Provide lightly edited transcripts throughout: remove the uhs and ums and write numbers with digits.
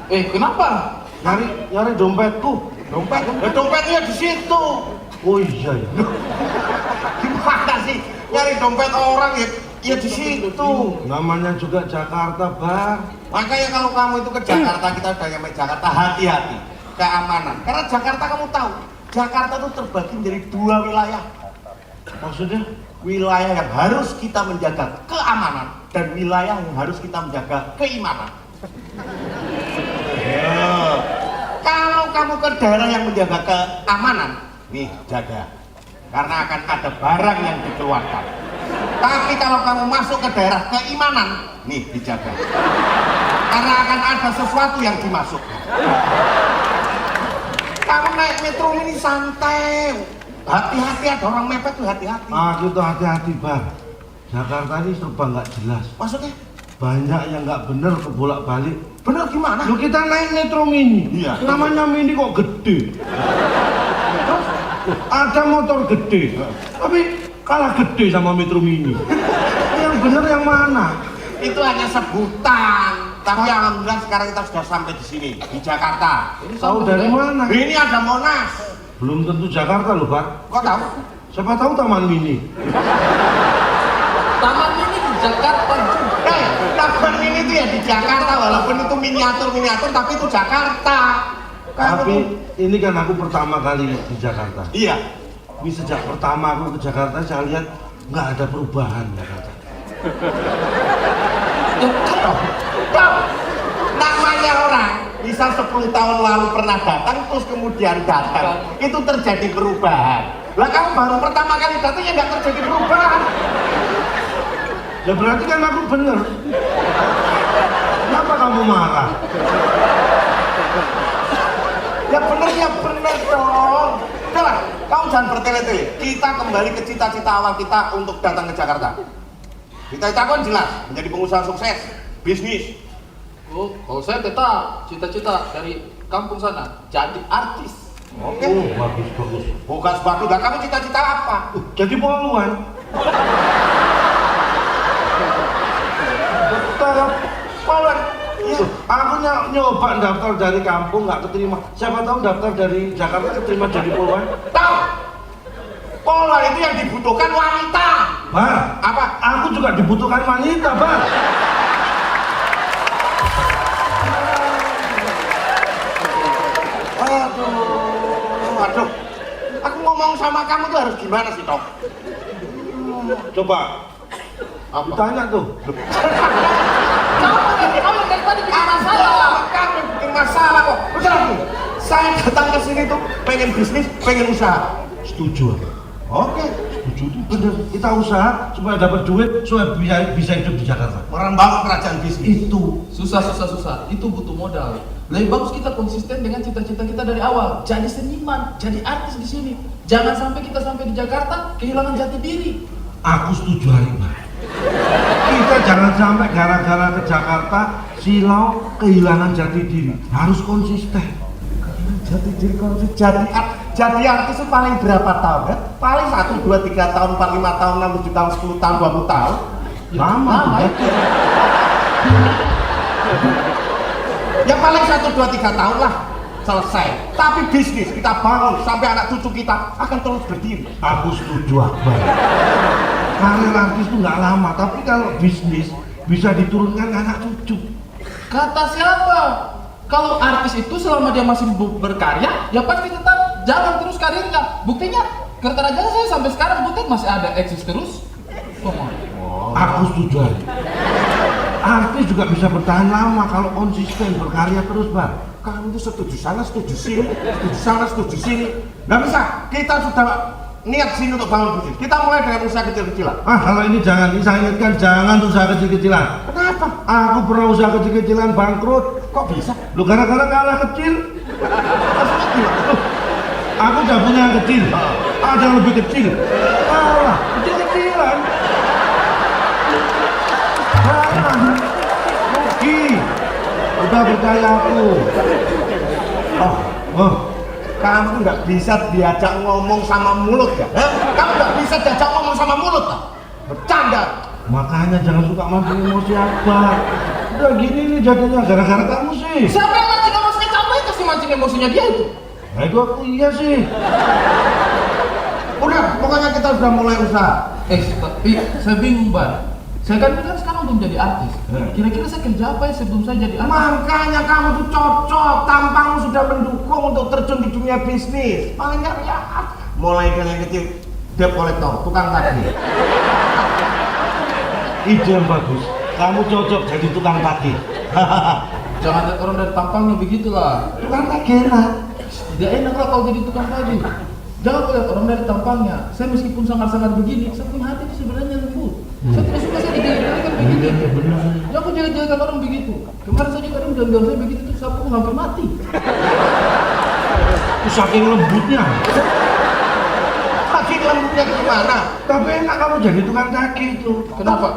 Kenapa? Nyari dompetku. Dompetnya di situ. Oh iya ya. Gimana sih? Nyari dompet orang ya di situ. Namanya juga Jakarta, Bang. Makanya kalau kamu itu ke Jakarta, kita udah nyampe Jakarta, hati-hati. Keamanan. Karena Jakarta kamu tahu, Jakarta itu terbagi menjadi 2 wilayah. Maksudnya? Wilayah yang harus kita menjaga keamanan dan wilayah yang harus kita menjaga keimanan. Kalau kamu ke daerah yang menjaga keamanan, nih jaga, karena akan ada barang yang dikeluarkan. Tapi kalau kamu masuk ke daerah keimanan, nih dijaga, karena akan ada sesuatu yang dimasukkan. Kamu naik metro mini santai, hati-hati, ada orang mepet tuh, hati-hati. Aku tuh hati-hati, Bang. Jakarta ini serba nggak jelas. Maksudnya? Banyak yang nggak bener kebolak-balik. Bener gimana? Lu kita naik metro mini, Iya. namanya mini kok gede. Terus ada motor gede, tapi kalah gede sama metro mini. Yang bener yang mana? Itu hanya sebutan. Tapi alhamdulillah sekarang kita sudah sampai di sini, di Jakarta. Tahu dari mana? Ini ada Monas. Belum tentu Jakarta loh, Pak. Kok tahu? Siapa tahu Taman Mini. Taman ini di Jakarta juga. Taman Mini itu ya di Jakarta, walaupun itu miniatur, tapi itu Jakarta. Tapi ini kan aku pertama kali di Jakarta. Iya. Ini sejak pertama aku ke Jakarta saya lihat nggak ada perubahan Jakarta. Namanya orang bisa 10 tahun lalu pernah datang terus kemudian datang, itu terjadi perubahan. Lah kamu baru pertama kali datang ya nggak terjadi perubahan. Ya berarti kan aku bener. Kenapa kamu marah? Ya bener dong. Coba, kamu jangan bertele-tele. Kita kembali ke cita-cita awal kita untuk datang ke Jakarta. Cita-cita kan jelas, menjadi pengusaha sukses, bisnis. Kalau saya tetap cita-cita dari kampung sana jadi artis. Oke. Oh, bagus. Bukan sepatu, lah kamu cita-cita apa? Jadi poluan. Betul. Poluan. Iya. Aku nyoba daftar dari kampung nggak keterima. Siapa tahu daftar dari Jakarta keterima jadi poluan. Tahu? Poluan itu yang dibutuhkan wanita. Bang, Apa? aku juga dibutuhkan wanita, Bang. Aduh. Aku ngomong sama kamu tuh harus gimana sih, Tok? Coba. Aku tanya tuh. Kamu dari tadi bikin masalah. Kamu bikin masalah kok. Udah nih. Saya datang ke sini tuh pengen bisnis, pengen usaha. Setuju. Oke. Setuju itu bener. Kita usaha supaya dapat duit, supaya bisa hidup di Jakarta. Orang bangun kerajaan bisnis. Itu. Susah. Itu butuh modal. Lebih bagus kita konsisten dengan cita-cita kita dari awal. Jadi seniman, jadi artis di sini. Jangan sampai kita sampai di Jakarta kehilangan jati diri. Aku setuju Harimah. Kita jangan sampai gara-gara ke Jakarta silau kehilangan jati diri. Harus konsisten. Jadi diri konsisten. Jadi artis itu paling berapa tahun kan? Paling 1, 2, 3 tahun, 4, 5 tahun, 6, 7 tahun, 10 tahun, 20 tahun. Lama ya. Ya paling 1, 2, 3 tahun lah selesai. Tapi bisnis kita bangun sampai anak cucu kita akan terus berdiri. Aku setuju Akbar. Karir artis itu nggak lama, tapi kalau bisnis bisa diturunkan ke anak cucu. Kata siapa? Kalau artis itu selama dia masih berkarya, ya pasti tetap jalan terus karirnya. Buktinya, Kertanegara saya sampai sekarang bukti masih ada eksis terus. Aku setuju. Artis juga bisa bertahan lama kalau konsisten berkarya terus, Bang. Kamu itu setuju sana, setuju sini, setuju sana, setuju sini. Nggak bisa. Kita sudah niat sini untuk bangun bisnis. Kita mulai dengan usaha kecil-kecilan. Kalau ini jangan, saya ingatkan jangan usaha kecil-kecilan. Kenapa? Aku pernah usaha kecil-kecilan bangkrut. Kok bisa? Lu gara-gara kalah kecil. Maksudnya gimana? Aku udah punya yang kecil, ada yang lebih kecil. Kalah, kecil-kecilan. Rugi. Udah percaya aku. Kamu nggak bisa diajak ngomong sama mulut ya? Kamu nggak bisa diajak ngomong sama mulut tak? Bercanda. Makanya jangan suka mancing emosi Akbar. Udah gini nih jadinya gara-gara kamu sih. Siapa yang mancing emosinya kamu yang kasih mancing emosinya dia itu? Nah itu aku iya sih. Udah, pokoknya kita sudah mulai usaha. Tapi saya bingung, Bar. Saya kan sekarang belum jadi artis. Kira-kira saya kerja apa ya sebelum saya jadi artis? Makanya kamu tuh cocok, tampangmu sudah mendukung untuk terjun di dunia bisnis. Paling nggak ya, mulai dengan kecil, debt collector, tukang tagih. Ide yang bagus. Kamu cocok jadi tukang tagih. Jangan lihat orang dari tampangnya begitulah. Tukang tagih enak. Tidak enak lah kalau jadi tukang tagih. Jangan lihat orang dari tampangnya. Saya meskipun sangat-sangat begini, saya punya hati itu sebenarnya lembut. Saya tidak suka saya dijelekan begitu. Ya aku jelek-jelekan orang begitu. Kemarin saya juga orang bilang saya begitu tuh, saya pun hampir mati. Itu saking lembutnya. Saking lembutnya gimana? Tapi enak kamu jadi tukang tagih itu. Kenapa?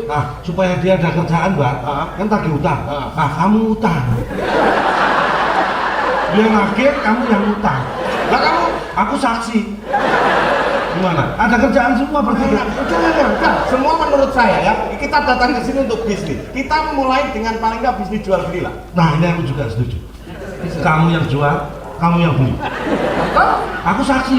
Nah, supaya dia ada kerjaan, Mbak. Kan tagih utang. Nah, kamu utang. Dia nagih, kamu yang utang. Lah kamu? Aku saksi. Gimana? Ada kerjaan semua bertiga. Udah. Semua menurut saya ya, kita datang ke sini untuk bisnis. Kita mulai dengan paling nggak bisnis jual beli lah. Nah, ini aku juga setuju. Kamu yang jual, kamu yang beli. Aku saksi.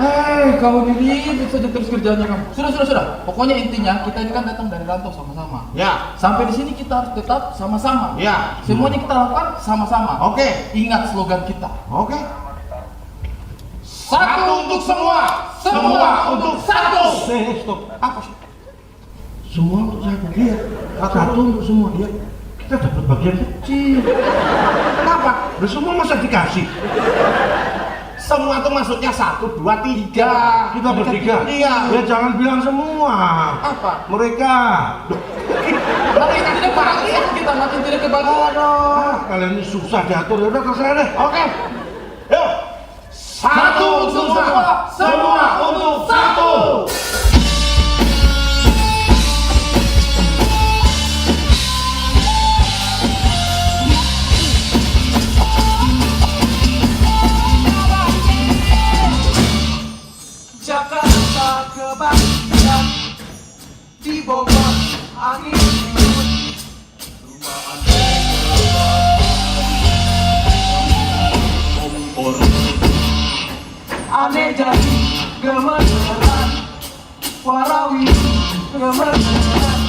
Hei, kamu ini bisa terus kerjanya kamu. Sudah. Pokoknya intinya kita ini kan datang dari rantau sama-sama. Ya. Sampai di sini kita harus tetap sama-sama. Ya. Semuanya kita lakukan sama-sama. Oke. Ingat slogan kita. Oke. Satu untuk semua, semua untuk satu. Stop. Apa sih? Semua untuk satu. Iya. Satu untuk semua. Iya. Kita dapat bagian kecil. Kenapa? Udah semua masa dikasih. Semua tuh maksudnya 1, 2, 3. Kita bertiga. Iya. Ya jangan bilang semua. Apa? Mereka. Makin tidak kebagian kita, makin tidak kebagian. Kalian ini susah diatur. Ya udah terserah deh. Oke. Yuk. Satu untuk semua, semua untuk satu. Jakarta kebangkitan di Bogor angin ribut kompor aneh jadi gemeteran warawi gemeteran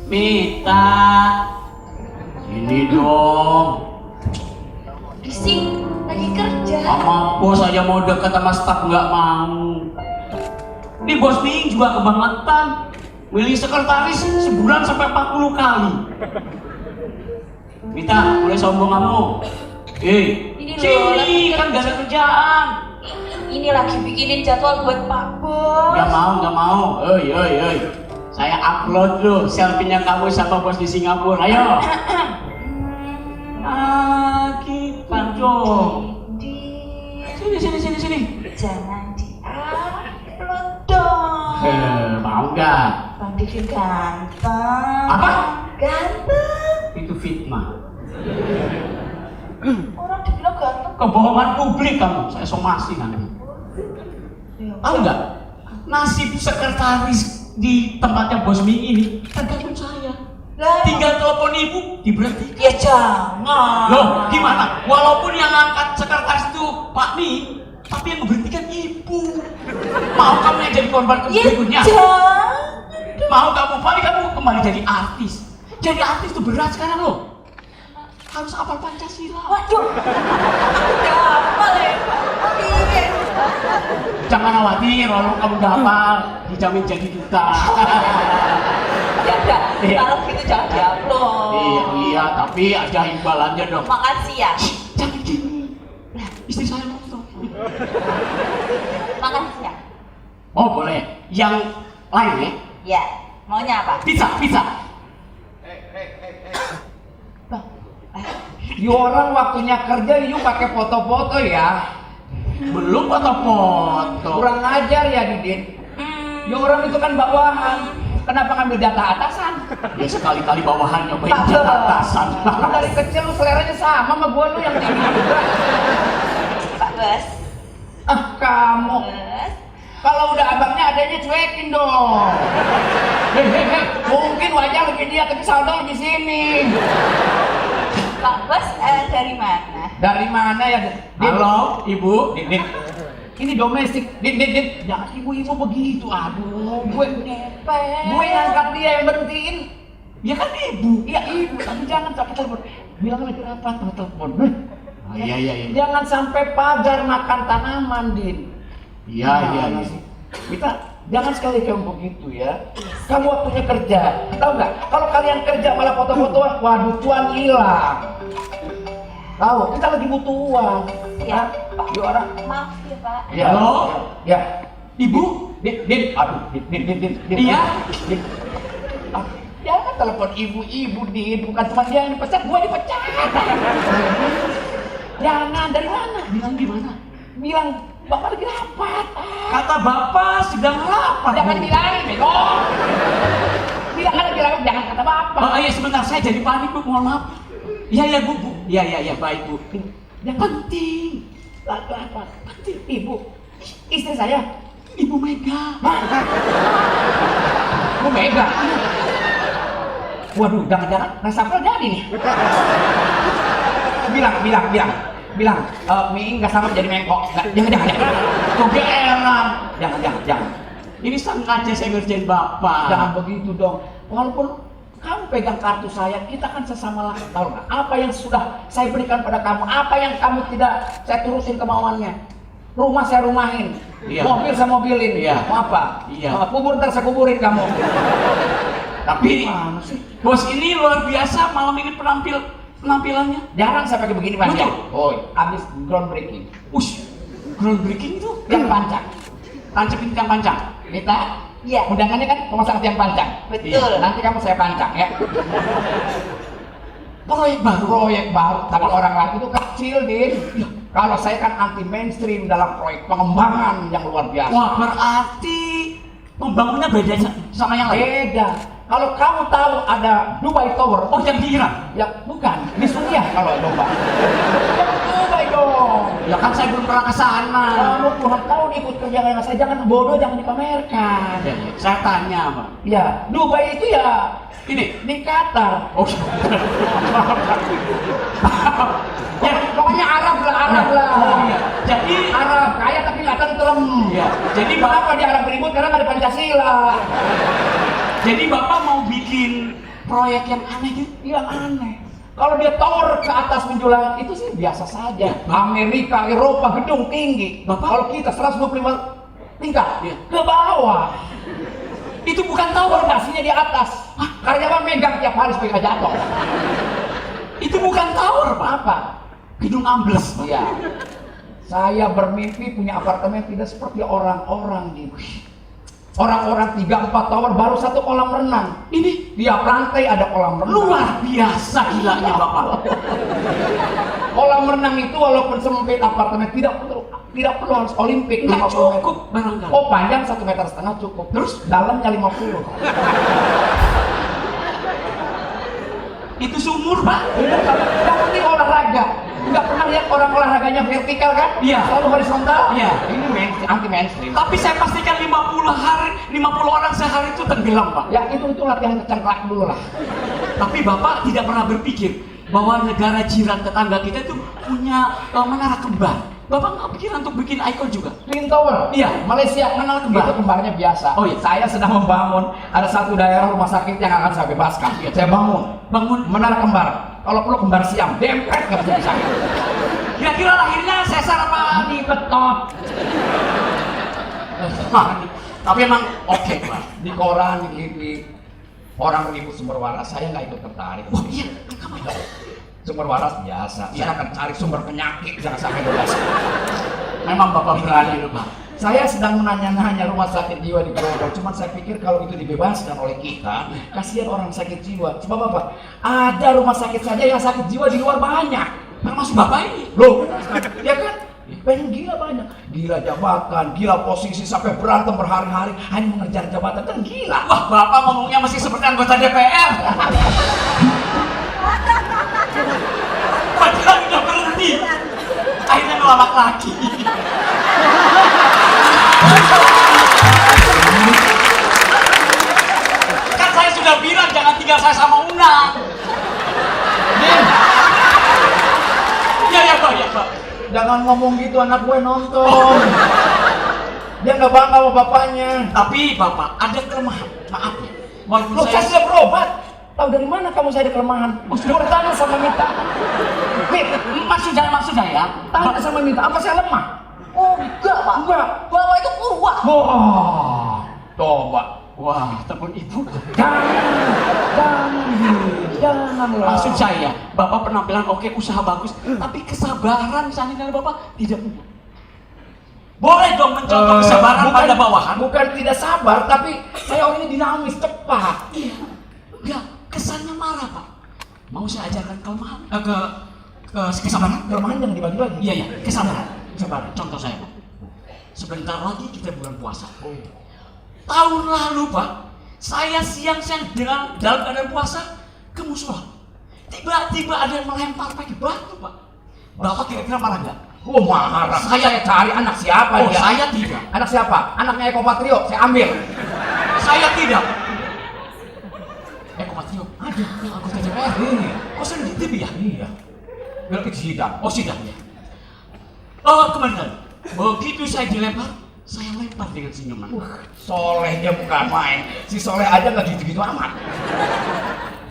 Mita, sini dong. Bising, lagi kerja. Sama bos aja mau deket sama staf nggak mau. Ini bos Ming juga kebangetan. Milih sekretaris sebulan sampai 40 kali. Mita, boleh sombong kamu? Ini loh, sini kan gak ada kerjaan. Ini lagi bikinin jadwal buat Pak Bos. Nggak mau. Oi. Saya upload loh selfie-nya kamu sama bos di Singapura. Ayo. Kita dong. Sini. Jangan di-upload dong. Mau nggak? Bang Didin ganteng. Apa? Ganteng. Itu fitnah. Orang dibilang ganteng. Kebohongan publik kamu. Saya somasi nanti. Tahu nggak? Nasib sekretaris di tempatnya bos Ming ini tergantung saya. Lah, Tinggal telepon ibu diberhentikan. ya jangan. Loh, gimana? Walaupun yang angkat sekretaris itu Pak Ming, tapi yang memberhentikan ibu. Mau kamu yang jadi korban Ya berikutnya? jangan. Mau kamu balik kamu kembali jadi artis? Jadi artis itu berat sekarang loh. Harus hafal Pancasila. Waduh. Udah hafal ya, Pak. Oke. Jangan khawatir, kalau kamu udah hafal, dijamin jadi duta. Ya udah, Iya. kalau gitu jangan diupload. Iya, tapi ada imbalannya dong. Makasih ya. Jangan gini. Istri saya nonton. Makasih ya. Oh boleh. Yang lain ya? Ya, maunya apa? Pizza. You orang waktunya kerja, you pakai foto-foto ya. Belum foto-foto. Kurang ajar ya, Didin. You orang itu kan bawahan. Kenapa ngambil jatah atasan? Ya sekali-kali bawahan nyobain jatah atasan. Lu dari kecil lu seleranya sama gua lu yang tinggi juga. Pak Bos. Kamu. Bos. Kalau udah abangnya adanya cuekin dong. Hei. Mungkin wajah lebih dia tapi saldo lebih sini. Pak Bos dari mana? Dari mana ya? Halo, Ibu. Din. Ini domestik. Din. Jangan ibu-ibu begitu. Aduh, gue ngangkat dia yang berhentiin. Ya kan Ibu. Iya ibu, tapi jangan pakai telepon. Bilang lagi rapat sama telepon. Iya. Jangan sampai pagar makan tanaman, Din. Iya. Kita jangan sekali kamu begitu ya. Kamu waktunya kerja. Tahu nggak? Kalau kalian kerja malah foto-fotoan, waduh cuan hilang. Tahu? Kita lagi butuh uang. Ya, Pak. Di orang. Maaf ya, Pak. Ya. Halo? Ya. Ibu. Din. Aduh, Din. Iya? Din. Jangan telepon ibu-ibu, Din. Bukan cuma dia yang dipecat, gua dipecat. Jangan, dari mana? Bilang di mana? Bilang, Bapak lagi rapat. Kata Bapak sedang rapat. Jangan bilangin, bego. Bilang lagi rapat, jangan kata Bapak. Oh iya sebentar, saya jadi panik Bu, mohon maaf. Iya Bu. Iya baik Bu. Yang penting, apa? Penting, ibu. Istri saya, Ibu Mega. Bu Mega. Waduh, jangan-jangan resapel jadi nih. Bilang, Ming nggak sama jadi mengkok. Jangan. Kok heran. Jangan. Ini sengaja saya ngerjain Bapak. Jangan begitu dong. Walaupun kamu pegang kartu saya, kita kan sesama lah. Tahu nggak? Apa yang sudah saya berikan pada kamu, apa yang kamu tidak saya turusin kemauannya. Rumah saya rumahin, Iya. mobil saya mobilin. Iya. Mau apa? Iya. Kubur ntar saya kuburin kamu. Tapi Gimana sih? bos ini luar biasa malam ini penampilannya. Jarang saya pakai begini Pak. Betul. Oh, abis groundbreaking. Ush, groundbreaking itu. Yang pancang. Tancapin yang pancang. Kita Iya. undangannya kan pemasangan tiang pancang. Betul. Nanti kamu saya pancang ya. Proyek baru. Tapi orang lain itu kecil, Din. Kalau saya kan anti mainstream dalam proyek pengembangan yang luar biasa. Wah, berarti pembangunnya beda sama yang lain. Beda. Kalau kamu tahu ada Dubai Tower, Oh, yang di Iran. ya bukan di Suriah kalau Dubai. Dubai dong. Ya kan saya belum pernah ke sana. Kamu puluhan tahun ikut kerja dengan saya, jangan bodoh, jangan dipamerkan. Saya tanya, Pak. Ya, Dubai itu ya Ini. di Qatar. Oh. Ya, pokoknya Arab lah. Oh, iya. Jadi Arab kaya tapi nggak tentrem. Iya. Jadi Kenapa di Arab ribut? Karena nggak ada Pancasila. Jadi Bapak mau bikin proyek yang aneh gitu. Yang aneh. Kalau dia tower ke atas menjulang itu sih biasa saja. Amerika, Eropa gedung tinggi. Bapak? Kalau kita 125 tingkat Iya. ke bawah. Itu bukan tower, Pak. Fondasinya di atas. Karyawan megang tiap hari supaya nggak jatuh. Itu bukan tower, Pak. Apa? Gedung ambles, Pak. Iya. Saya bermimpi punya apartemen tidak seperti orang-orang di orang-orang 3-4 tower baru 1 kolam renang. Ini Tiap lantai ada kolam renang. luar biasa gilanya Bapak. Kolam renang itu walaupun sempit apartemen tidak perlu harus olimpik. Nggak 50 meter. cukup barangkali. Oh, panjang 1,5 meter cukup. Terus dalamnya 50. Itu sumur, Pak. Yang penting olahraga. Nggak pernah lihat orang olahraganya vertikal kan? Iya. Selalu horizontal. Iya. Ini anti mainstream. Tapi saya pastikan 50 orang sehari itu tenggelam, Pak. Ya itu latihan kecengklak dulu lah. Tapi Bapak tidak pernah berpikir bahwa negara jiran tetangga kita itu punya menara kembar. Bapak nggak pikiran untuk bikin ikon juga? Twin Tower. Iya. Malaysia Menara kembar. itu kembarnya biasa. Oh, iya. Saya sedang membangun ada satu daerah rumah sakit yang akan saya bebaskan. Saya bangun menara kembar. Kalau perlu kembar siam, dempet nggak bisa disakit. Kira-kira lahirnya sesar apa Di betot. Tapi emang oke, Pak. Di koran, di TV, orang ribut sumber waras. Saya nggak ikut tertarik. Wah, iya. Kenapa? Sumber waras biasa. Saya akan cari sumber penyakit jangan sampai bebas. Memang Bapak berani loh, Pak. Saya sedang menanya-nanya rumah sakit jiwa di Grogol, cuman saya pikir kalau itu dibebaskan oleh kita, kasihan orang sakit jiwa. Sebab apa? Ada rumah sakit saja yang sakit jiwa di luar banyak. Termasuk Bapak ini. Loh, ya kan? Pengen gila banyak. Gila jabatan, gila posisi sampai berantem berhari-hari hanya mengejar jabatan, kan gila. Wah, Bapak ngomongnya masih seperti anggota DPR. Padahal udah berhenti. Akhirnya ngelawak lagi. Kan saya sudah bilang jangan tinggal saya sama Unang. Iya, ya Pak, ya Pak. Jangan ngomong gitu, anak gue nonton. Dia nggak bangga sama bapaknya. Tapi Bapak, ada kelemahan. Maaf ya. Walaupun Loh, saya sudah berobat. Tahu dari mana kamu saya ada kelemahan? Sudah tanya sama Mita. maksud saya, Tanya sama Mita, apa saya lemah? Oh, enggak, Pak. Enggak. Bapak itu kuat. Wah, coba. wah, telepon ibu. Janganlah. Maksud saya, Bapak penampilan oke, usaha bagus, tapi kesabaran misalnya dari Bapak tidak punya. Boleh dong mencontoh kesabaran pada bawahan. Bukan tidak sabar, tapi saya orang ini dinamis, cepat. Iya. Enggak, kesannya marah, Pak. Mau saya ajarkan kelemahan kesabaran? Kelemahan jangan dibagi-bagi. Iya, kesabaran. Kesabaran. Contoh saya, Pak. Sebentar lagi kita bulan puasa. Tahun lalu, Pak, saya siang-siang dalam keadaan puasa ke musola. Tiba-tiba ada yang melempar pakai batu, Pak. Bapak kira-kira marah nggak? Oh, marah. Saya cari anak siapa Oh, dia? saya tidak. Anak siapa? Anaknya Eko Patrio, saya ambil. Saya tidak. Kok Patrio? Ada yang anggota DPR. Iya. Kok sering di TV ya? Iya. Berarti sidang. Oh, sidang ya. Oh, kemarin. Begitu saya dilempar, saya lempar dengan senyuman. Solehnya bukan main. Si Soleh aja nggak gitu-gitu amat.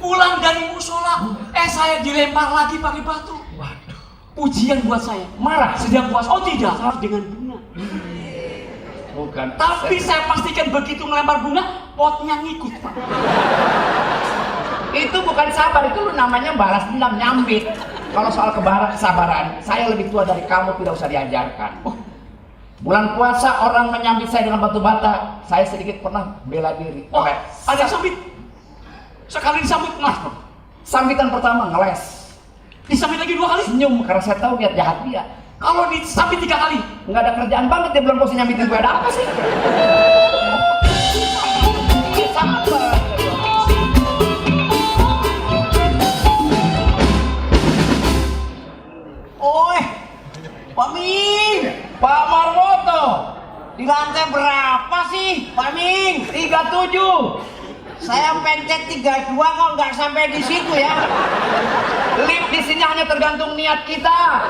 Pulang dari musola, saya dilempar lagi pakai batu. Waduh. Ujian buat saya. Marah. Sedang puas. Oh tidak, dengan bunga. Bukan. Tapi saya pastikan begitu melempar bunga, potnya ngikut, Pak. Itu bukan sabar, itu namanya balas dendam, nyambit. Kalau soal kesabaran, saya lebih tua dari kamu, tidak usah diajarkan. Bulan puasa orang menyambit saya dengan batu bata, saya sedikit pernah bela diri. Oh, ada yang sambit. Sekali disambit, Mas. Sambitan pertama ngeles, Disambit lagi 2 kali. senyum karena saya tahu niat jahat dia. Kalau disambit 3 kali. Nggak ada kerjaan banget dia belum posisi nyambitin gue, ada apa sih? Oi, Pak Ming, Pak Marwoto, di lantai berapa sih, Pak Ming? 37. Saya pencet 32 kok nggak sampai di situ ya. Lift di sini hanya tergantung niat kita.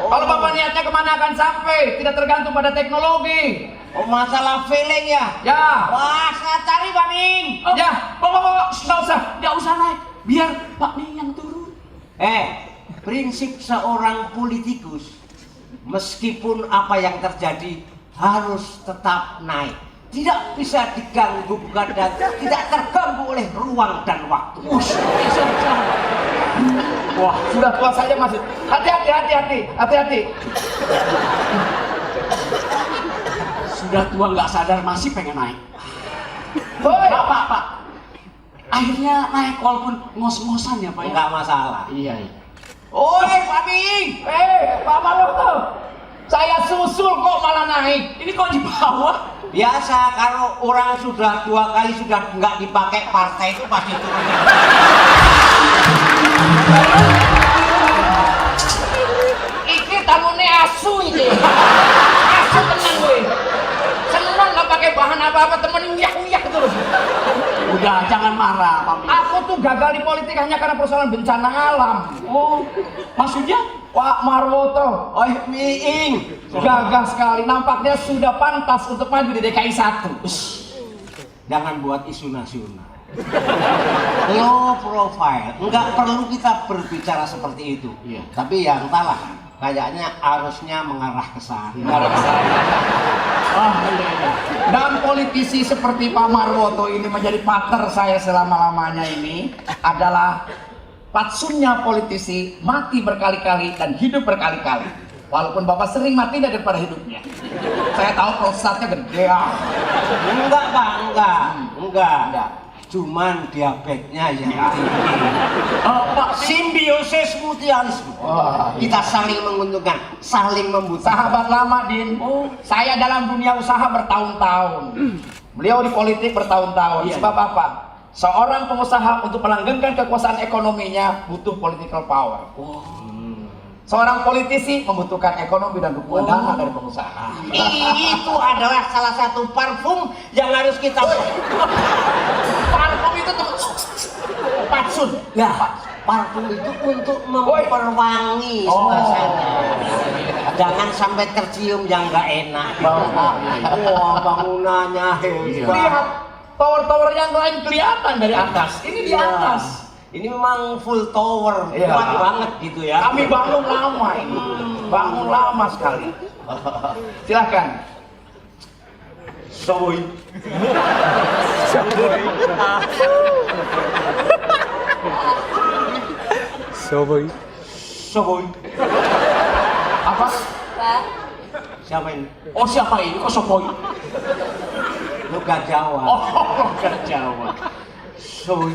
Kalau Bapak niatnya kemana akan sampai, tidak tergantung pada teknologi. Oh, masalah feeling ya? Ya. Wah, saya cari Pak Ming. Oh, Ya. Bapak, Nggak usah naik. Biar Pak Ming yang turun. Prinsip seorang politikus, meskipun apa yang terjadi harus tetap naik. Tidak bisa diganggu bukan dan tidak terganggu oleh ruang dan waktu. Wah, sudah tua saja masih. Hati-hati. Sudah tua nggak sadar masih pengen naik. Hoi. Pak. Akhirnya naik walaupun ngos-ngosan ya Pak ya? Enggak masalah. Iya. Oi, Pak Ming. Pak Maroto. Saya susul kok malah naik. Ini kok di bawah? Biasa kalau orang sudah 2 kali sudah nggak dipakai partai itu pasti turun. Iki tamune asu ini. Asu tenang gue. Senang nggak pakai bahan apa-apa, temen uyak terus. Udah, jangan marah Pak Ming. Aku tuh gagal di politik hanya karena persoalan bencana alam. Oh, maksudnya? Pak Marwoto, Oi, Ming. gagah sekali. Nampaknya sudah pantas untuk maju di DKI 1. Jangan buat isu nasional. Low profile, nggak perlu kita berbicara seperti itu. Iya. Tapi ya entahlah, kayaknya arusnya mengarah ke sana. Iya. Dan politisi seperti Pak Marwoto ini menjadi partner saya selama-lamanya ini adalah patsunnya politisi mati berkali-kali dan hidup berkali-kali. Walaupun Bapak sering mati daripada hidupnya. Saya tahu prostatnya gede. Enggak, Pak, enggak. Cuman diabetesnya yang tinggi. Pak, Simbiosis mutualisme. Wah, Kita saling menguntungkan, saling membutuhkan. sahabat lama, Din. Saya dalam dunia usaha bertahun-tahun. Beliau di politik bertahun-tahun. Iya. Sebab apa? Seorang pengusaha untuk melanggengkan kekuasaan ekonominya butuh political power. Seorang politisi membutuhkan ekonomi dan dukungan dana dari pengusaha. Itu adalah salah satu parfum yang harus kita. Parfum itu tuh patsun. Nah, parfum itu untuk memperwangi suasana. Jangan sampai tercium yang nggak enak. Wah, bangunannya Lihat hebat. tower-tower yang lain kelihatan dari atas. Ini di atas. Ini memang full tower, Iya. kuat banget gitu ya. Kami bangun lama ini. Bangun lama sekali. Silakan. Soy. Soy. Apa? Pak, Siapa ini? oh siapa ini? Kok Sopoy? Logat Jawa. Oh, gak Jawa. Soy.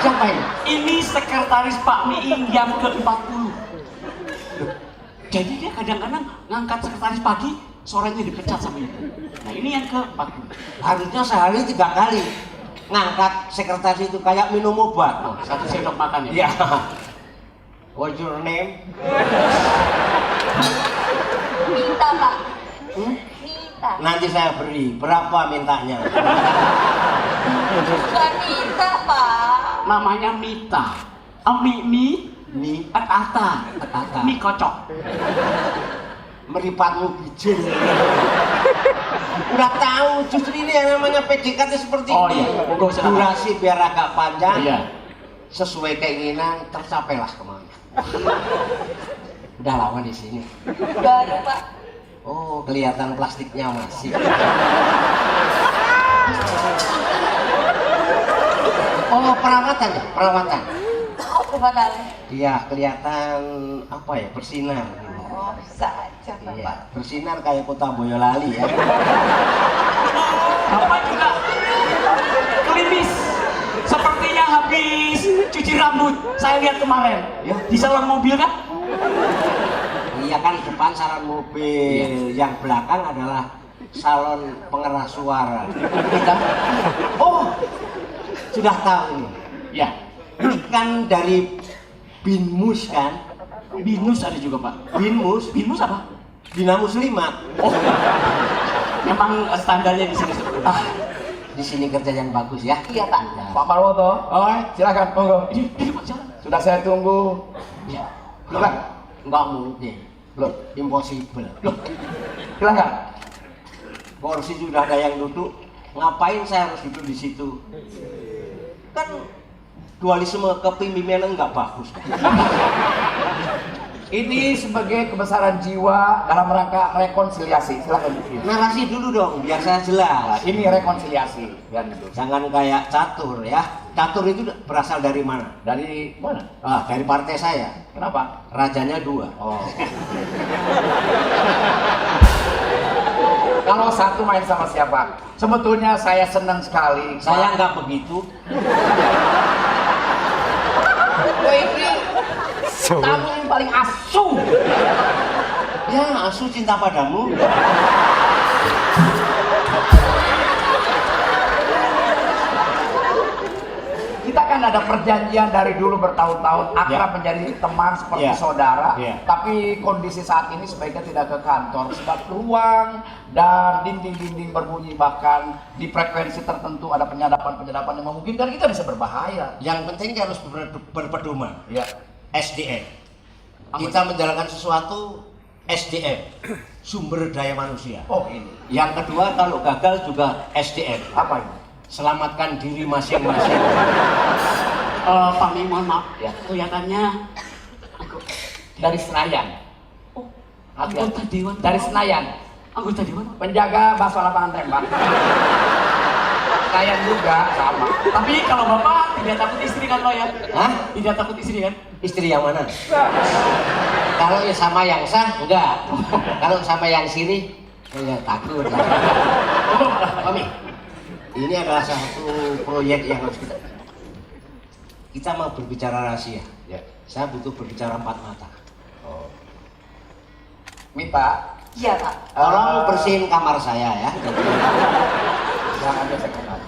Siapa ini? Ini sekretaris Pak Miing yang ke-40. Jadi dia kadang-kadang ngangkat sekretaris pagi, sorenya dipecat sama itu. Nah ini yang ke-40. Harusnya sehari 3 kali ngangkat sekretaris itu kayak minum obat. Oh, 1 sendok makan ya? Iya. What's your name? minta Pak. Hmm? Minta. Nanti saya beri. Berapa mintanya? Bukan minta Pak. Namanya Mita. Mi Ata. Mi kocok. Meripatmu bijil. Udah tahu, justru ini yang namanya PDKT seperti Oh, ini. iya. Monggo, silakan. Durasi biar agak panjang. Iya. Sesuai keinginan, tercapailah kemana. Udah lama di sini. Baru Pak. Oh, kelihatan plastiknya masih. Oh, perawatan ya, perawatan. Oh, kepada Iya, kelihatan apa ya, bersinar. oh, bisa aja Pak. Iya, bersinar kayak kota Boyolali ya. Bapak juga klimis. Sepertinya habis cuci rambut. Saya lihat kemarin. Ya. Di salon mobil kan? Iya kan, depan salon mobil, yang belakang adalah salon pengeras suara. Kita, oh, sudah tahu ini. Ya. Ini kan dari Binmus kan? Binus ada juga Pak. Binmus, Binus apa? Bina Muslimat. Oh. Memang standarnya di sini seperti itu. Di sini kerja yang bagus ya. Iya Pak. Pak Marwoto. Silakan, monggo. Ini Pak, jalan. Sudah saya tunggu. Ya. Silakan. Nggak mungkin. Loh, impossible. Loh, silakan. Kursi sudah ada yang duduk, ngapain saya harus duduk di situ? Kan dualisme kepemimpinan nggak bagus. Ini sebagai kebesaran jiwa dalam rangka rekonsiliasi. Silakan. Narasi dulu dong, biar saya Nah, jelas. ini rekonsiliasi dan itu. Jangan kayak catur ya. Catur itu berasal dari mana? Dari mana? Dari partai saya. Kenapa? Rajanya 2. Oh. Kalau satu main sama siapa? Sebetulnya saya senang sekali. Saya nggak begitu. Wah, ini kamu yang paling asu. Ya, asu cinta padamu. Kita kan ada perjanjian dari dulu bertahun-tahun akrab menjadi teman seperti Ya. saudara. Ya. Tapi kondisi saat ini sebaiknya tidak ke kantor sebab ruang dan dinding-dinding berbunyi, bahkan di frekuensi tertentu ada penyadapan-penyadapan yang memungkinkan kita bisa berbahaya. Yang penting harus berpedoman. Ya. SDM. Kita menjalankan sesuatu SDM, sumber daya manusia. Oh, ini. Yang kedua kalau gagal juga SDM. Apa ini? Selamatkan diri masing-masing. Pak Mi, mohon maaf. Ya. Kelihatannya Dari Senayan. oh, Hati-hati. anggota dewan. Dari Senayan. Anggota dewan. Penjaga bakso lapangan tembak. Senayan juga sama. Tapi kalau Bapak tidak takut istri kan Pak ya? Hah? Tidak takut istri kan? Istri yang mana? Kalau ya sama yang sah, enggak. Kalau sama yang siri, ya takut. Mami, ini adalah satu proyek yang harus kita mau berbicara rahasia. Ya. Saya butuh berbicara 4 mata. Mita, Iya, Pak. Tolong bersihin kamar saya ya. jangan ada sekretaris.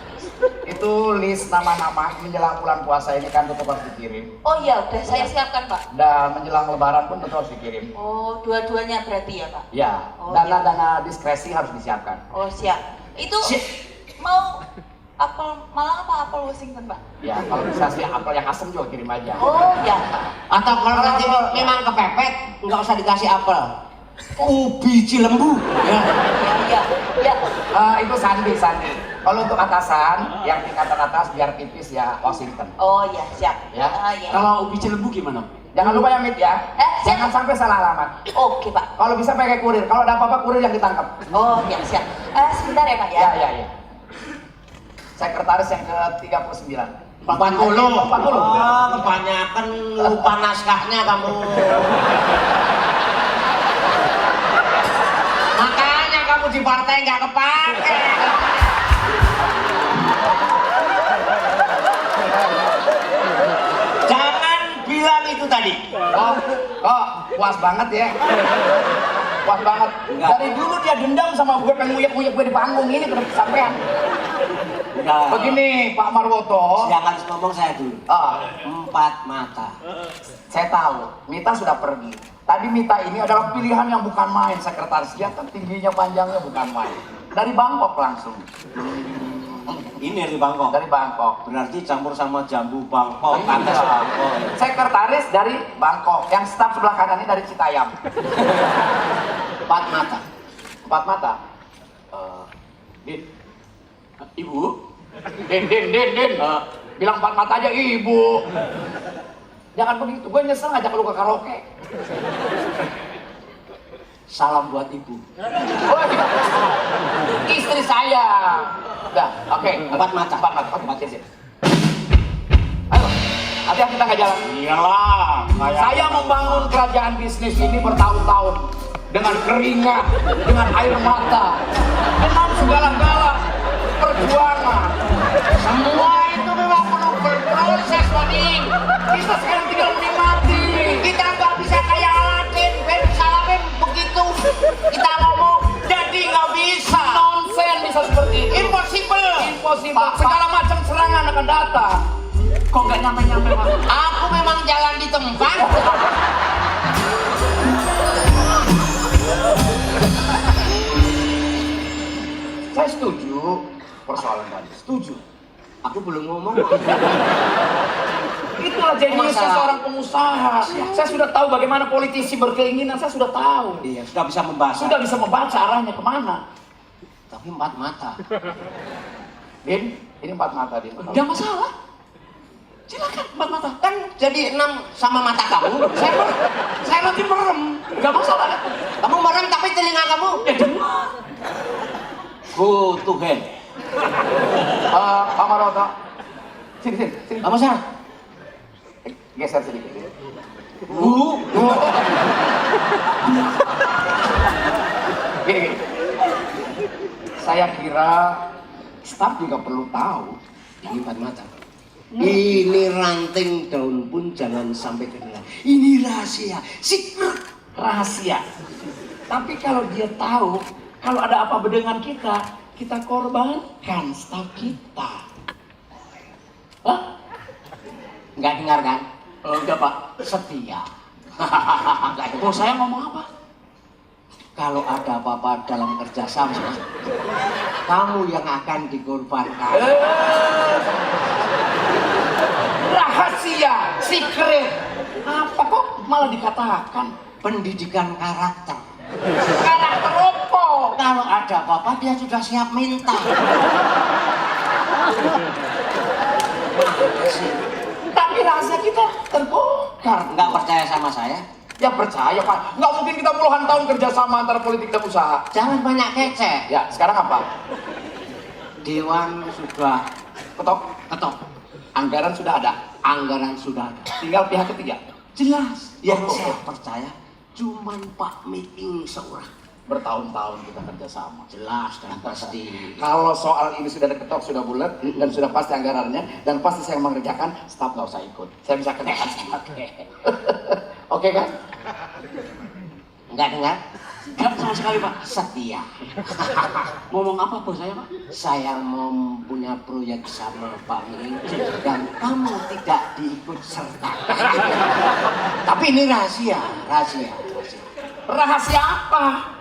Itu list nama-nama menjelang bulan puasa ini kan tetap harus dikirim. Oh iya, udah saya siapkan, Pak. Dan menjelang lebaran pun tetap harus dikirim. Oh, dua-duanya berarti ya, Pak? Ya, Oh, dana-dana diskresi harus disiapkan. Oh, siap. Itu mau apel Malang apa apel Washington, Pak? Ya, kalau bisa sih apel yang asem juga kirim aja. Oh, ya. Atau kalau nanti memang kepepet, nggak usah dikasih apel. Ubi Cilembu. Ya. Ya, ya. Itu sandi. Kalau untuk atasan, yang tingkatan atas biar tipis ya Washington. Oh, ya, siap. Ya. Ya. Kalau ubi Cilembu gimana? Jangan lupa ya Mit ya. Jangan siap. sampai salah alamat. Oke, Pak. Kalau bisa pakai kurir. Kalau ada apa-apa kurir yang ditangkap. Oh, ya, siap. Sebentar ya, Pak ya. Ya. Sekretaris yang ke-39. 40. 40. Oh, kebanyakan lupa naskahnya kamu. Makanya kamu di partai nggak kepake. Jangan bilang itu tadi. Oh, puas banget ya. Puas banget. Enggak. Dari dulu dia dendam sama gue, pengen nguyek-nguyek gue di panggung ini udah kesampean. Udah. Begini Pak Marwoto. Jangan ngomong saya dulu. 4 mata. Saya tahu, Mita sudah pergi. Tadi Mita ini adalah pilihan yang bukan main, sekretaris. Dia kan tingginya, panjangnya bukan main. Dari Bangkok langsung. Ini dari Bangkok. Dari Bangkok. Berarti campur sama jambu Bangkok, Iya. kates Bangkok. Sekretaris dari Bangkok. Yang staf sebelah kanan ini dari Citayam. 4 mata. 4 mata. Din. Ibu? Din. Bilang 4 mata aja ibu. Jangan begitu, gue nyesel ngajak lu ke karaoke. Salam buat ibu. Oh, iya. Istri saya. Udah, oke. 4 mata. 4 mata. Oke, mati sih. Ayo, hati-hati kita nggak jalan. Iyalah. Saya membangun kerajaan bisnis ini bertahun-tahun dengan keringat, dengan air mata, dengan segala-gala perjuangan. Semua itu memang perlu berproses, Wading. Kita sekarang tinggal menikmati. Kita nggak bisa kayak Aladin, Ben Salamin begitu. Kita ngomong jadi nggak bisa. Nonsen bisa seperti itu. Impossible. Impossible. Segala macam serangan akan datang. Kok nggak nyampe-nyampe Pak? Aku memang jalan di tempat. Saya setuju persoalan tadi. Setuju. Aku belum ngomong. Itulah Itulah jeniusnya Masalah. seorang pengusaha. Saya sudah tahu bagaimana politisi berkeinginan, saya sudah tahu. Iya, sudah bisa membaca. Sudah bisa membaca arahnya kemana. Tapi 4 mata. Din, ini 4 mata, Din. Nggak masalah. Silakan 4 mata. Kan jadi 6 sama mata kamu. Saya nanti merem, nggak masalah. Kamu merem tapi telinga kamu. Ya dengar. Go to hell. Pak Maroto, sini. Apa sih? Geser sedikit. Gini. Saya kira staf juga perlu tahu. Ini 4 mata. Ini ranting daun pun jangan sampai kedengar. Ini rahasia, secret. Rahasia. Tapi kalau dia tahu, kalau ada apa-apa dengan kita korbankan staf kita. Hah? Nggak dengar kan? Enggak, Pak. Setia. Oh, saya ngomong apa? Kalau ada apa-apa dalam kerjasama, kamu yang akan dikorbankan. Rahasia, secret. Apa kok malah dikatakan Pendidikan karakter. karakter opo? Kalau ada apa-apa dia sudah siap minta. Tapi rahasia kita terbongkar. Nggak percaya sama saya? Ya percaya, Pak. Nggak mungkin kita puluhan tahun kerjasama antara politik dan usaha. Jangan banyak kece. Ya, sekarang apa? Dewan sudah Ketok. Anggaran sudah ada. anggaran sudah ada. Tinggal pihak ketiga. Jelas. Yang saya percaya cuman Pak Meeting seorang. Bertahun-tahun kita kerjasama. Jelas dan pasti. Kalau soal ini sudah ketok, sudah bulat, dan sudah pasti anggarannya, dan pasti saya mengerjakan, staf nggak usah ikut. Saya bisa kerjakan sendiri. Oke kan? Enggak dengar? Enggak sama sekali, Pak. Setia. Ngomong apa bos saya, Pak? Saya mempunyah proyek sama Pak Miring dan kamu tidak diikut serta. Tapi ini rahasia. Rahasia apa?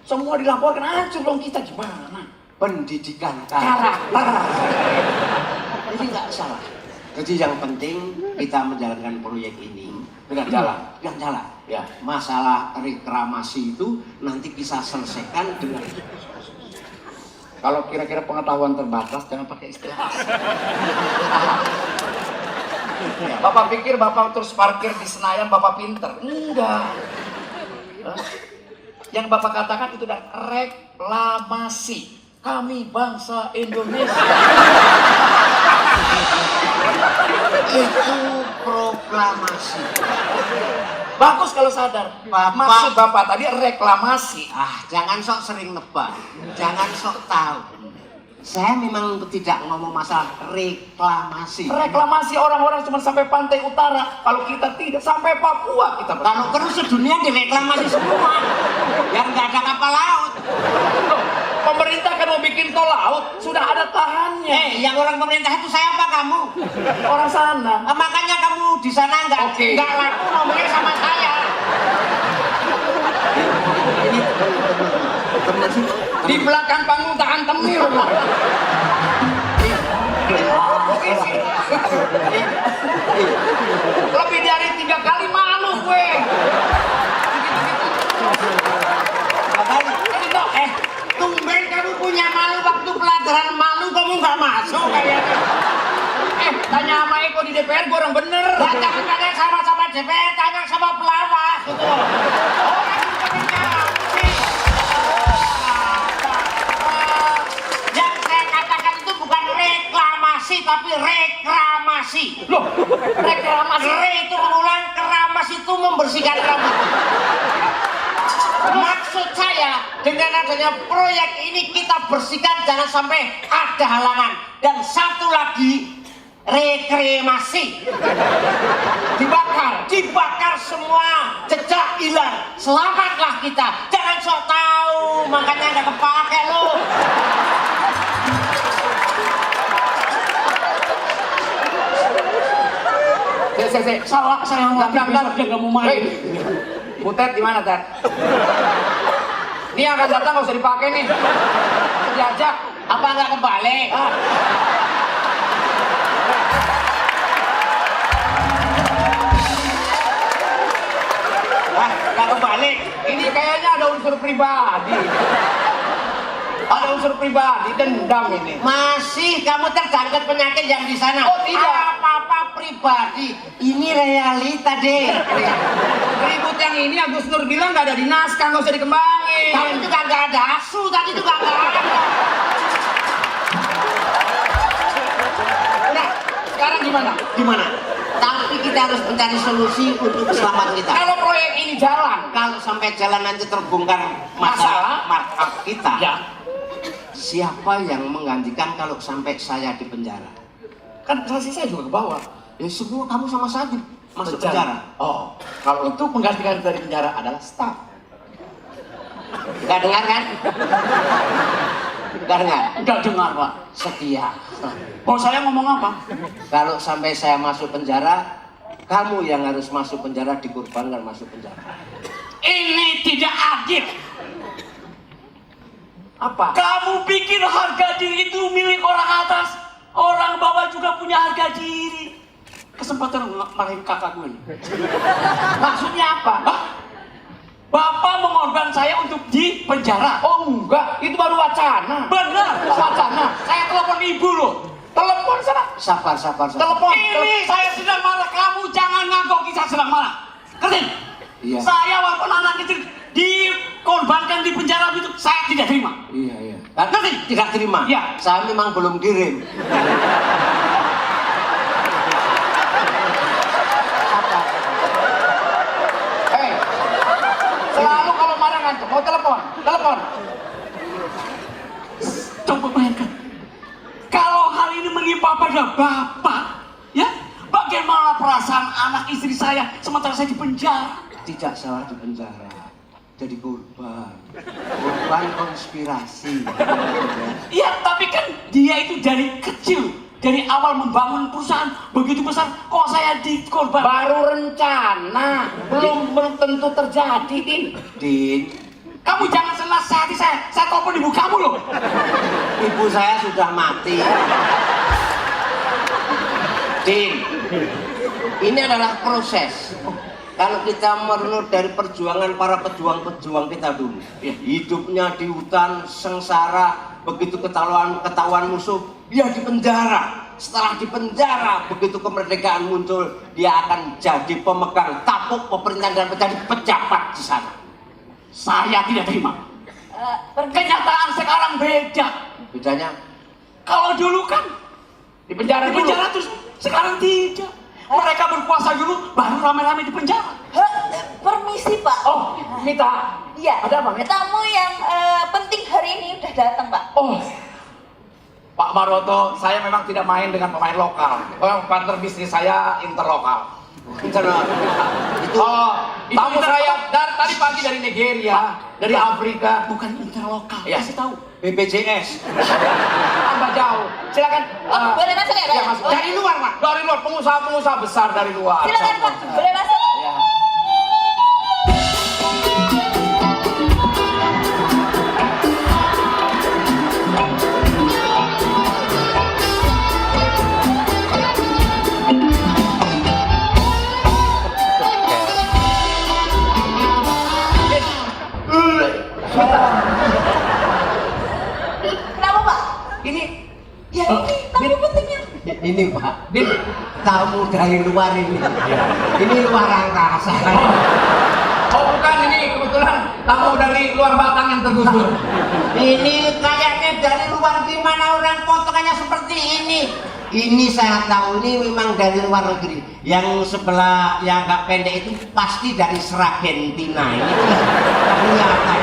Semua dilaporkan, hancur dong kita gimana? Pendidikan Karakter. Jadi nggak salah. Jadi yang penting kita menjalankan proyek ini Dengan jalan. dengan jalan. Ya. Masalah reklamasi itu nanti kita selesaikan dengan Kalau kira-kira pengetahuan terbatas, jangan pakai istilah. Bapak pikir Bapak terus parkir di Senayan, Bapak pinter? Enggak. Hah? Yang Bapak katakan itu udah reklamasi. Kami bangsa Indonesia. itu proklamasi. Bagus kalau sadar. Bapak- Maksud Bapak tadi reklamasi. Jangan sok sering nebak, jangan sok tahu. Saya memang tidak ngomong masalah reklamasi. Reklamasi orang-orang cuma sampai pantai utara. Kalau kita tidak sampai Papua kita Kalau terus sedunia direklamasi semua, yang nggak ada kapal laut. Loh, pemerintah kan mau bikin tol laut, sudah ada tahannya. Yang orang pemerintah itu saya apa kamu? Orang sana. Makanya kamu di sana nggak Oke. laku ngomongnya sama saya. Ini benar sih. Di belakang panggung tahan temir. Oke sih. Lebih dari 3 kali malu gue. Tumben kamu punya malu waktu pelajaran malu kamu nggak masuk kayaknya. Tanya sama Eko di DPR, gue orang bener. Jangan tanya sama-sama DPR, tanya sama pelawak gitu. Yang saya katakan itu bukan reklamasi tapi reklamasi. Loh, reklamasi. Re itu mengulang, keramas itu membersihkan rambut. Maksud saya dengan adanya proyek ini kita bersihkan jangan sampai ada halangan. Dan satu lagi, reklamasi. Dibakar semua, jejak hilang. Selamatlah kita. Jangan sok tahu, makanya nggak kepake lo. Salah, saya mau Bentar, dia nggak mau main. Butet di mana, Tet? Ini yang akan datang nggak usah dipakai nih. Diajak. Apa nggak kebalik? Nggak kebalik. Ini kayaknya ada unsur pribadi. Ada unsur pribadi, dendam ini. Masih kamu terjangkit penyakit yang di sana. Oh, tidak. Apa-apa pribadi. Ini realita deh. Ribut yang ini Agus Nur bilang nggak ada di naskah, nggak usah dikembangin. Kamu itu nggak ada asu tadi itu nggak ada. Udah, sekarang gimana? Gimana? Tapi kita harus mencari solusi untuk keselamatan kita. Kalau proyek ini jalan, Kalau sampai jalan nanti terbongkar masalah markup kita, ya siapa yang menggantikan kalau sampai saya di penjara? kan saksi saya juga ke bawah. Ya semua kamu sama saja masuk penjara. Oh, kalau itu penggantikan dari penjara adalah staff. Gak dengar kan? Gak dengar? Enggak dengar, Pak. Setia. Oh, saya ngomong apa? Kalau sampai saya masuk penjara, kamu yang harus masuk penjara, dikorbankan masuk penjara. Ini tidak adil. Apa? Kamu pikir harga diri itu milik orang atas? Orang bawah juga punya harga diri. Kesempatan marahin kakak gue nih. Maksudnya apa? Hah? Bapak mengorban saya untuk di penjara. Oh enggak, itu baru wacana. Benar, wacana. Saya telepon ibu loh. Telepon sana. Sabar. Telepon. Ini saya sedang marah, kamu jangan ngangguk saya sedang marah. Ngerti? Iya. Saya walaupun anak kecil dikorbankan di penjara itu saya tidak terima. Iya. Ngerti? Tidak terima? Iya. Saya memang belum kirim. Hei, selalu kalau marah ngancam. Mau telepon. Coba bayangkan, kalau hal ini menimpa pada bapak, ya, bagaimana perasaan anak istri saya sementara saya di penjara? Tidak salah di penjara. Jadi korban konspirasi. Ya, tapi kan dia itu dari kecil, dari awal membangun perusahaan begitu besar, kok saya dikorban? Baru rencana, belum tentu terjadi, Din, Kamu jangan senasihati saya telepon ibu kamu loh. ibu saya sudah mati. Din, ini adalah proses. Kalau kita merunut dari perjuangan para pejuang-pejuang kita dulu, hidupnya di hutan sengsara, begitu ketahuan musuh, dia di penjara. Setelah di penjara, begitu kemerdekaan muncul, dia akan jadi pemegang tapuk pemerintahan dan menjadi pejabat di sana. Saya tidak terima. Kenyataan sekarang beda. Bedanya, Kalau dulu kan di penjara di dulu. penjara terus, sekarang tidak. Mereka berkuasa dulu, baru rame-rame di penjara. Permisi Pak. Oh, Mita. Iya. Ada apa, Mit? Tamu yang penting hari ini udah datang Pak. Oh, Pak Maroto, saya memang tidak main dengan pemain lokal. Partner bisnis saya interlokal. internal. Itu Tamu saya tadi pagi dari Nigeria, dari Afrika. Bukan interlokal, Iya. kasih tahu. BPJS. Tambah jauh. Silakan. Boleh masuk ya Pak? Ya, masuk. Dari luar, Pak. Dari luar, pengusaha-pengusaha besar dari luar. Silakan Pak, boleh masuk. Ya. Kenapa Pak? Ini Ya ini tamu pentingnya. Ini Pak, tamu dari luar ini. Ini luar angkasa. oh bukan, ini kebetulan tamu dari luar Batang yang tergusur. Ini kayaknya dari luar, gimana orang potongannya seperti ini. Ini saya tahu ini memang dari luar negeri. Yang sebelah yang agak pendek itu pasti dari Seragentina. Ini kelihatan.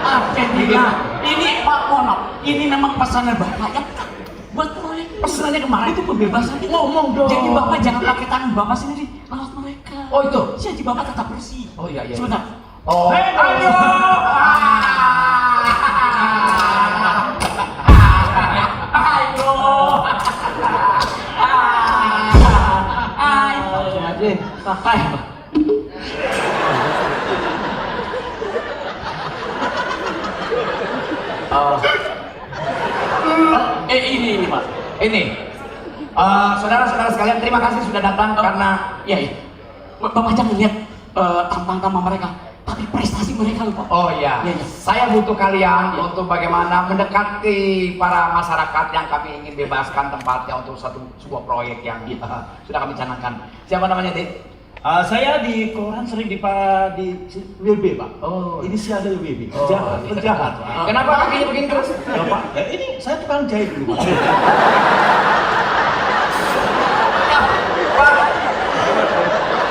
Argentina. Ini Pak Mono, ini memang pesanan Bapak ya. Buat proyek pesanannya kemarin itu pembebasan itu. Ngomong dong. Jadi Bapak jangan pakai tangan Bapak sendiri, lewat mereka. Oh itu. Jadi Bapak tetap bersih. Oh iya. Sebentar. Oh. Hei, ayo. Ayo. Ayo. Ini Pak. Ini. Saudara-saudara sekalian, terima kasih sudah datang karena Bapak jangan lihat tampang-tampang mereka, tapi prestasi mereka loh Pak. Oh iya, Iya, iya. saya butuh kalian untuk bagaimana mendekati para masyarakat yang kami ingin bebaskan tempatnya untuk sebuah proyek yang sudah kami canangkan. Siapa namanya, Dik? Saya di koran sering di WB, Pak. Oh. Inisial dari WB. Oh. Penjahat, Pak. Kenapa kakinya begini terus? Ya, Pak. Ya, ini saya tukang jahit dulu, Pak. Ya, Pak.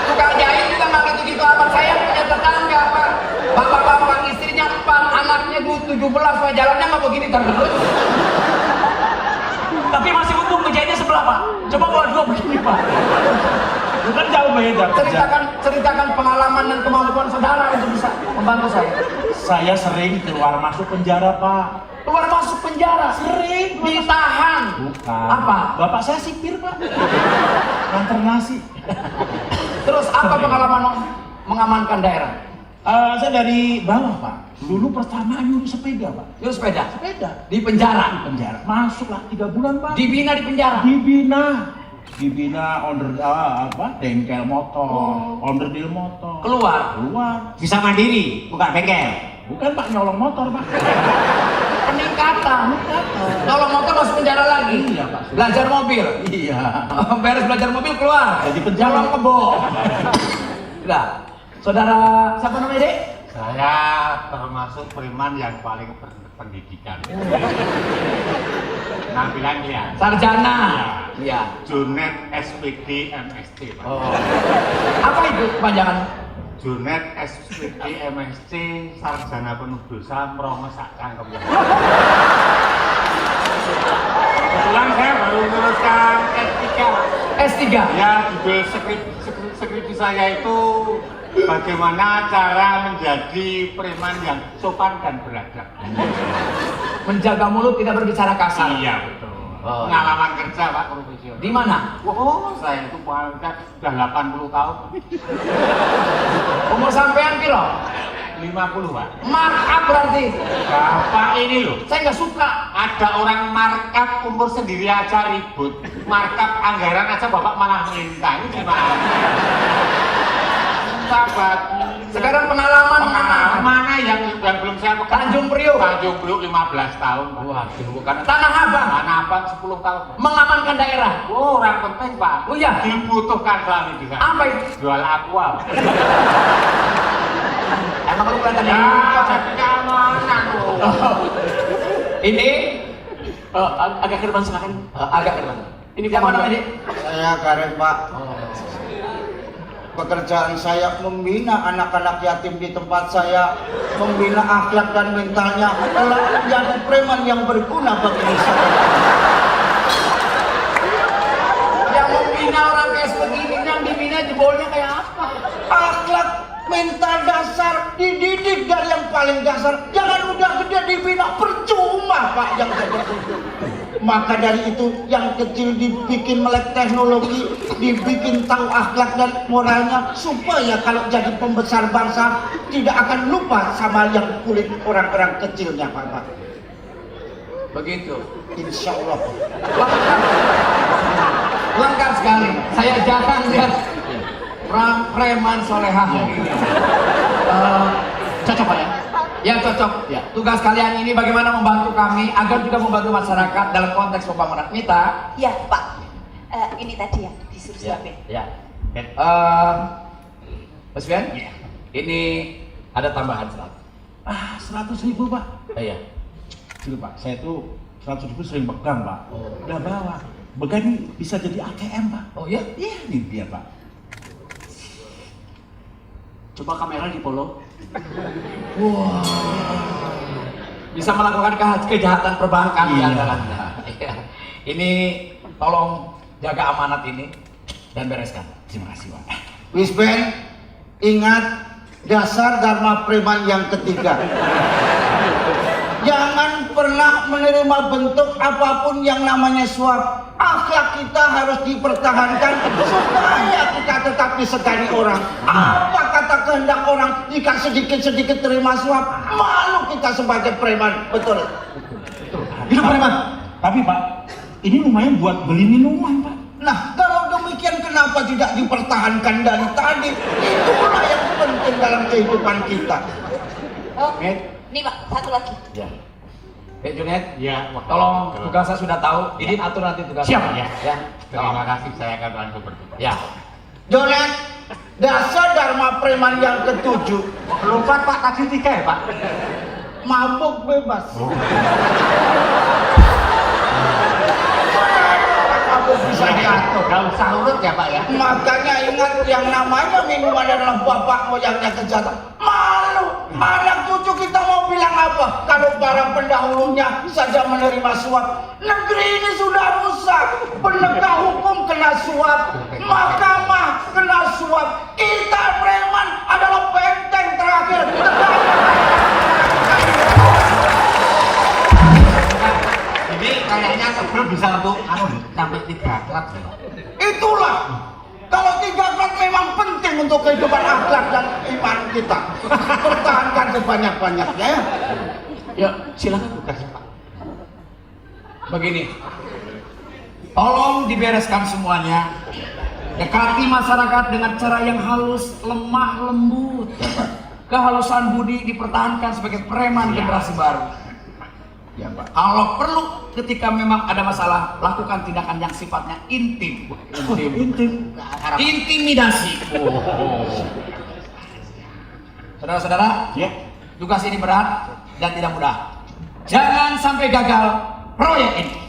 Tukang jahit juga nggak gitu-gitu amat. Saya punya tetangga, Pak. Bapak-bapak istrinya 4, anaknya 17, Pak. Jalannya nggak begini terus. Tapi masih untung ngejahitnya sebelah Pak. Coba kalau 2 begini Pak. Bukan jauh beda. Ceritakan pengalaman dan kemampuan saudara untuk bisa membantu saya. Saya sering keluar masuk penjara, Pak. Keluar masuk penjara, Sering. ditahan. Bukan. Apa? Bapak saya sipir, Pak. Nganter nasi. Terus apa pengalaman mengamankan daerah? Saya dari bawah, Pak. Dulu pertama nyuri sepeda, Pak. Yuk sepeda. Sepeda. Di penjara. Penjara. Masuklah 3 bulan, Pak. Dibina di penjara. Dibina bengkel motor, onderdil motor. Keluar. Bisa mandiri, bukan bengkel. Bukan, Pak, nyolong motor, Pak. Peningkatan. Tolong motor masuk penjara lagi. Iya, Pak. Belajar mobil. Iya. Beres belajar mobil keluar. Jadi penjara. Nyolong kebo. Sudah. Saudara siapa namanya, Dek? Saya termasuk preman yang paling berpendidikan. Nampilannya Sarjana. Iya. Junet SPD MSc, Pak. Oh. Apa itu kepanjangan? Junet SPD MSc Sarjana Penuh Dosa Mrongo sak cangkem. Kebetulan saya baru meneruskan S3. S3. Ya, judul skripsi saya itu bagaimana cara menjadi preman yang sopan dan beradab. Menjaga mulut tidak berbicara kasar. Iya, betul. Oh. Pengalaman kerja, Pak, profesional. Di mana? Oh, saya itu sudah 80 tahun. Umur sampean piro? 50, Pak. Markup berarti. Bapak ini loh, Saya nggak suka. ada orang markup umur sendiri aja ribut. Markup anggaran aja Bapak malah minta. Ini gimana? Sahabat. Sekarang pengalaman Mana yang belum saya pegang? Tanjung Priok. Tanjung Priok 15 tahun, Pak. Waduh, bukan. Tanah Abang. Tanah Abang 10 tahun, Pak. Mengamankan daerah. Oh, orang penting, Pak. Oh iya. Dibutuhkan kami di sana. Apa itu? Jual aqua, Pak. Emang lu kelihatan Ya, yang jadi keamanan loh. ini Agak ke depan silakan. agak keren. Ini Siapa namanya, Dik? Saya Karet, Pak. Pekerjaan saya membina anak-anak yatim di tempat saya, membina akhlak dan mentalnya, adalah menjadi preman yang berguna bagi masyarakat. Yang membina orang kayak begini, yang dibina jebolnya kayak apa? Akhlak mental dasar dididik dari yang paling dasar. Jangan udah gede dibina, percuma, Pak, yang gede. Maka dari itu yang kecil dibikin melek teknologi, dibikin tahu akhlak dan moralnya, supaya kalau jadi pembesar bangsa tidak akan lupa sama yang kulit orang-orang kecilnya, Pak. Begitu. Insya Allah. Lengkap sekali. Saya jarang lihat preman solehah ini. Cocok Pak ya? Ya cocok. Ya. Tugas kalian ini bagaimana membantu kami agar juga membantu masyarakat dalam konteks pembangunan. Mita. Ya Pak, ini tadi yang disuruh siapin. Ya. Mas Fian? Iya. Ini ada tambahan 100. 100.000, Pak. Iya. Dulu, Pak, saya tuh 100.000 sering pegang, Pak. Udah bawa. Begini bisa jadi ATM, Pak. Oh iya? Iya, ini dia, Pak. Coba kamera di follow. Wah. Bisa melakukan kejahatan perbankan di Iya. antaranya. Iya. Ini tolong jaga amanat ini dan bereskan. Terima kasih, Pak. Wisben, ingat dasar dharma preman yang ketiga. Jangan pernah menerima bentuk apapun yang namanya suap. Akhlak kita harus dipertahankan supaya kita tetap disegani orang. Apa kata kehendak orang jika sedikit-sedikit terima suap? Malu kita sebagai preman. Betul. Hidup preman. Tapi, Pak, ini lumayan buat beli minuman, Pak. Nah, kalau demikian kenapa kenapa tidak dipertahankan dari tadi? Itulah yang penting dalam kehidupan kita. Oh, Met. ini Pak, satu lagi. Ya. Junet, ya, tolong tugasnya sudah tahu, Idin atur nanti tugasnya. Siap, ya. Terima kasih, saya akan bantu berdua. Ya. Jonet, dasar Dharma Preman yang ketujuh. Lupa Pak, tadi 3 ya Pak? Mabuk bebas. Mabuk bisa jatuh. Gak usah urut ya Pak ya? Makanya ingat yang namanya minuman adalah bapak moyangnya kejahatan. Malu, anak cucu kita mau bilang apa? Kalau para pendahulunya saja menerima suap. Negeri ini sudah rusak. Penegak hukum kena suap, mahkamah kena suap. Kita preman adalah benteng terakhir. Ini kayaknya sebelum bisa untuk sampai 3 kelas ya Pak? Itulah. Kalau 3 kelas memang penting untuk kehidupan akhlak dan iman kita. Pertahankan sebanyak-banyaknya ya. Ya, silakan tugasnya Pak. Begini, tolong dibereskan semuanya. Dekati masyarakat dengan cara yang halus, lemah, lembut. Kehalusan budi dipertahankan sebagai preman generasi baru. Ya, Pak. Kalau perlu ketika memang ada masalah, lakukan tindakan yang sifatnya intim. Intimidasi. Saudara-saudara, Ya. tugas ini berat dan tidak mudah. Jangan sampai gagal proyek ini.